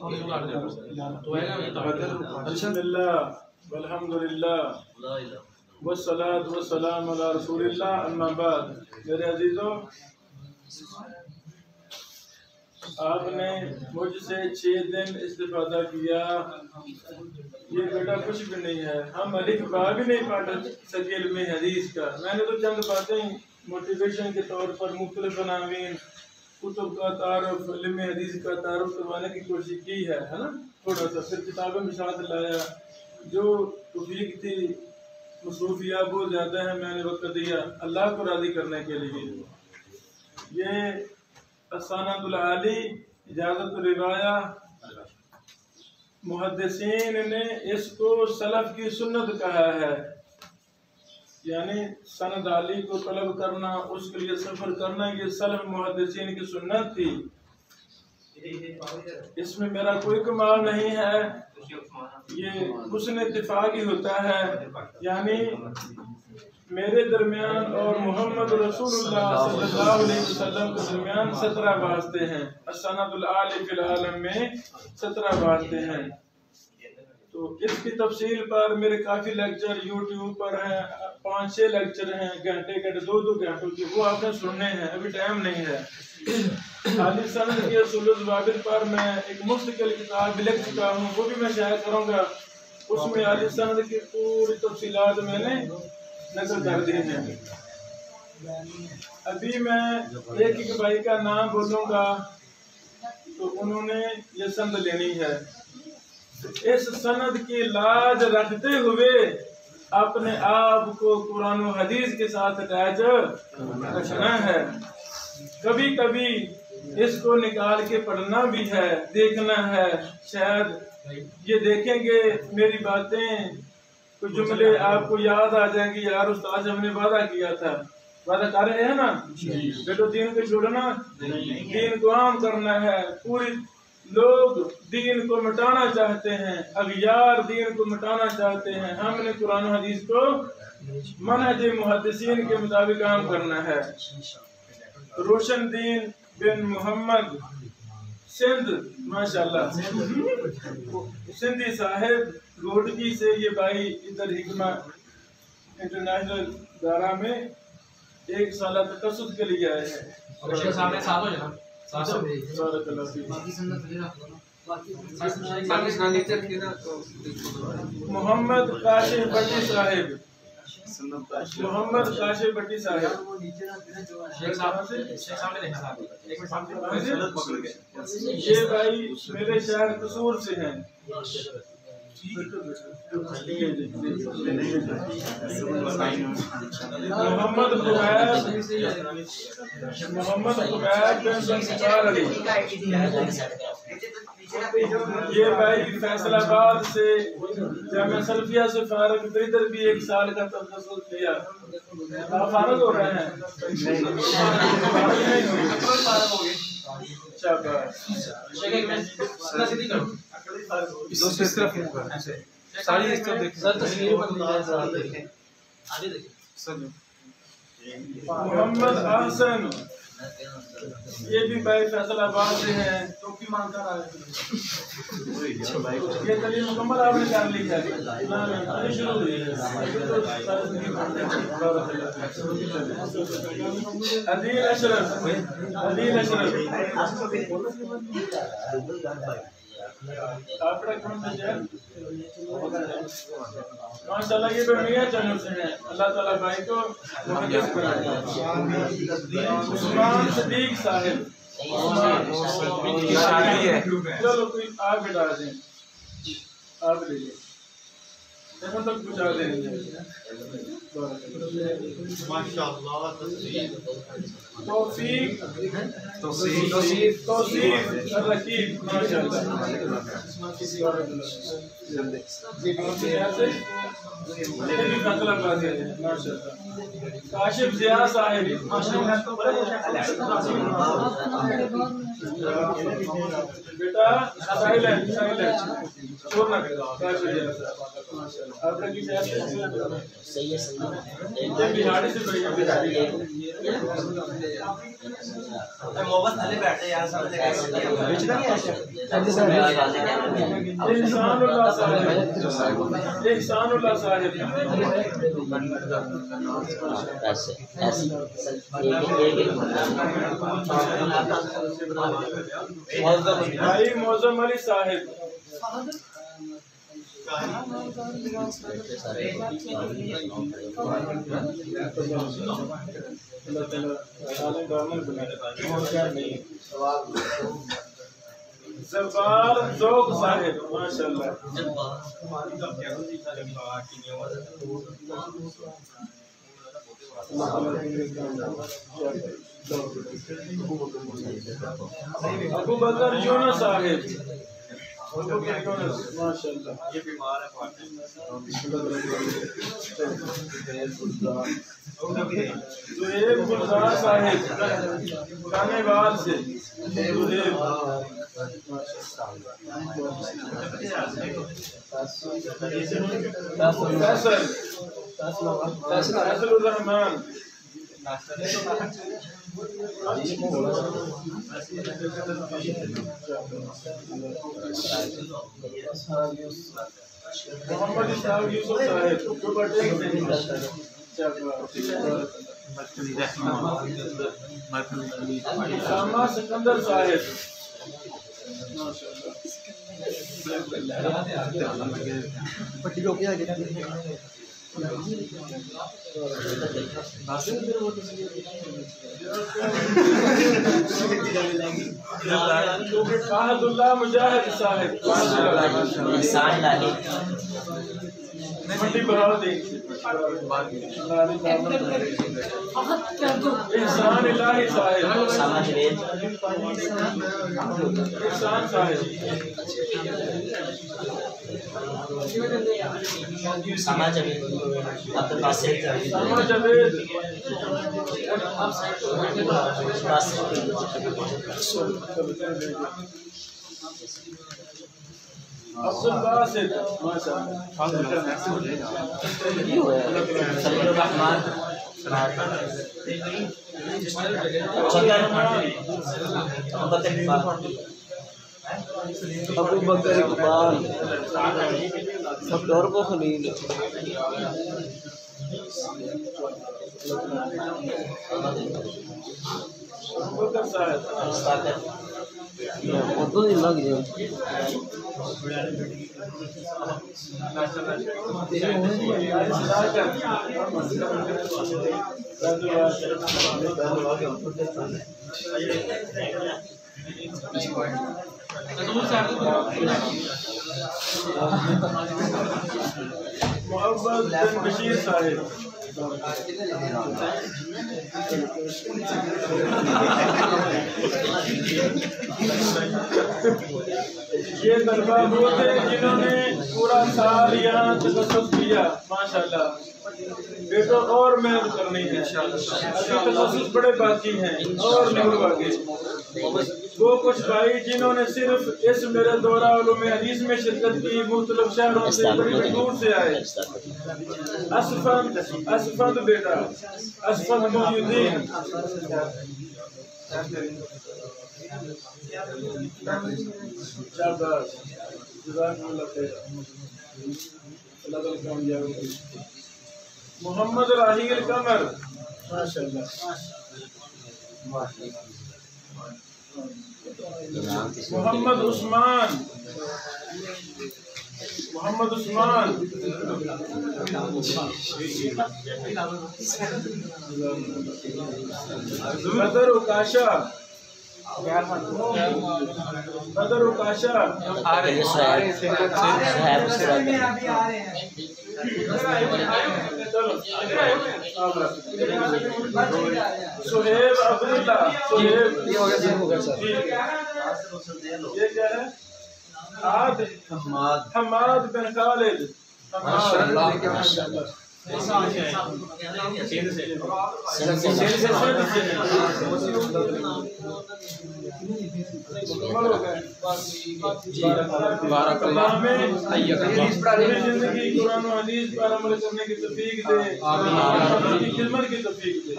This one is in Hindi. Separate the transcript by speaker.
Speaker 1: अल्हम्दुलिल्लाह वल्हम्दुलिल्लाह वस्सलातु वस्सलामु अला रसूलिल्लाह अम्मा बाद। मेरे अजीजों, आपने मुझसे 6 दिन इस्तिफादा किया, ये बेटा कुछ भी नहीं है। हम अलिफ बा भी नहीं पढ़ सके इल्मे हदीस का। मैंने तो चंद बातें मोटिवेशन के तौर पर मुख्तलिफ अनावीन कुतुब का तारुफ, इल्मे हदीस का तारुफ करवाने की कोशिश की है ना, थोड़ा सा। फिर किताबें भी साथ लाया, जो तौफीक थी मसरूफिया बहुत ज़्यादा है, मैंने वक्त दिया अल्लाह को राज़ी करने के लिए। ये असानतुल आली इजाज़त रिवाया, मुहद्दिसीन ने इसको सलफ की सुन्नत कहा है, यानी सनद आली को तलब करना, उसके लिए सफर करना, ये सलफ मुहद्दिसीन की सुन्नत थी। इसमें मेरा कोई कमाल नहीं है, ये हुस्न इत्तिफाक ही होता है। यानी मेरे दरमियान और मोहम्मद रसूलुल्लाह सल्लल्लाहु अलैहि वसल्लम के दरमियान 17 वास्ते हैं। असनदुल आली फिल आलम में 17 वास्ते हैं। तो इसकी तफसील पर मेरे काफ़ी लेक्चर यूट्यूब पर हैं, 5-6 लेक्चर हैं, घंटे 2-2 घंटों की, वो आपने सुनने हैं, अभी टाइम नहीं है। आली सनद के उसूलुल ज़वाबित पर मैं एक मुस्तकिल किताब भी लिख चुका हूँ, वो भी मैं शायद करूँगा। उसमें आली सनद की पूरी तफसीलात मैंने नकल कर दी हैं। अभी मैं एक भाई का नाम बोलूँगा तो उन्होंने ये सनद लेनी है। इस सनद की लाज रखते हुए अपने आप को कुरान और हदीस के साथ अटैच रखना है। कभी कभी इसको निकाल के पढ़ना भी है, देखना है। शायद ये देखेंगे मेरी बातें, कुछ जुमले आपको याद आ जाएंगे, यार उस्ताद हमने वादा किया था, वादा कर रहे हैं ना बेटो, दीन को छोड़ना, दीन को आम करना है। पूरी लोग दीन को मिटाना चाहते हैं, अगयार दीन को मिटाना चाहते हैं। हमने कुरान हदीस को मनहज मुहद्दिसीन के मुताबिक काम करना है। रोशन दीन बिन मोहम्मद सिंध, माशाल्लाह, सिंधी साहिब रोडकी से ये भाई इधर हिकमा इंटरनेशनल दारा में 1 साल तकसुद के लिए आए हैं। मोहम्मद काशिफ भट्टी साहिब, मोहम्मद काशिफ भट्टी साहिब, ये भाई मेरे शहर कसूर से हैं। मोहम्मद अली, ये भाई फैसलाबाद से जामिया सल्फिया से फारग, इधर भी 1 साल का तसल्लुस किया। आप फारग हो रहे हैं? मोहम्मद हसन, ये भी भाई फैसलाबाद से हैं। टोपी मांगता रहा है, ये तालीम मुकम्मल आपने कर ली है। अदील अशरफ, अदील अशरफ माशाल्लाह, ये तो मियां चैनल से हैं। अल्लाह ताला भाई को मुहद्दिस बनाए। उस्मान सदीक साहिब, चलो कोई आप बिठा दें, आप ले लीजिए, देखो तक कुछ आ देंगे माशाल्लाह। तौफीक रकीब, माशाल्लाह। काशिफ जिया साहिब, बेटा साइलेंट, साइलेंट छोड़ना, काशिफ जिया साहब, माशाल्लाह। आपका की शहर
Speaker 2: सही है
Speaker 1: बिहाड़ी से
Speaker 3: मोहब्बत थले बैठे यार सामने
Speaker 1: एहसानुल्लाह साहिब
Speaker 2: ऐसे ऐसे
Speaker 1: भाई मौजम अली साहिब जबार जोग साहिब माशाल्लाह अबू बकर यूनुस साहिब माशाल्लाह
Speaker 3: ये बीमार है
Speaker 1: जुएब गुलजार साहिब खानेवाल से जुएब फैसलुर रहमान मोहम्मद इशाक यूसुफ साहिब शामा सिकंदर साहिब
Speaker 3: पट्टी रोक आगे
Speaker 1: शाहदुल्लाह मुजाहिद साहिब मंडी बढ़ा देंगे एहसान इलाही साहिब एहसान साहिब
Speaker 2: समाज आपके पास से
Speaker 1: समाज अवेद अब्दुल बासित
Speaker 3: अबू बकर इकबाल डॉक्टर को खलील तो नहीं लग जाए
Speaker 1: मोहम्मद बिन बशीर साहिब ये तलबा वो थे जिन्होंने पूरा साल यहाँ तसस्सुस किया माशाल्लाह। बेटो और मेहनत करनी है, अभी तसस्सुस बड़े बाकी हैं और नहीं बाकी। वो कुछ भाई जिन्होंने सिर्फ इस मेरे दौरा उलूम हदीस में शिरकत की, मुख्तलिफ शहरों से बड़ी दूर से आए। असफद बेटा असफद मोहुद्दीन शाबाश जज़ाकल्लाह खैर। मोहम्मद राहील कमर माशाल्लाह। मोहम्मद उस्मान बदर उकाशा सुहेब अब्दुल्ला ये क्या है? हमाद बिन खालिद जिंदगी कुरान और हदीस पर अमल करने की तौफीक दे, खिदमत की तौफीक दे।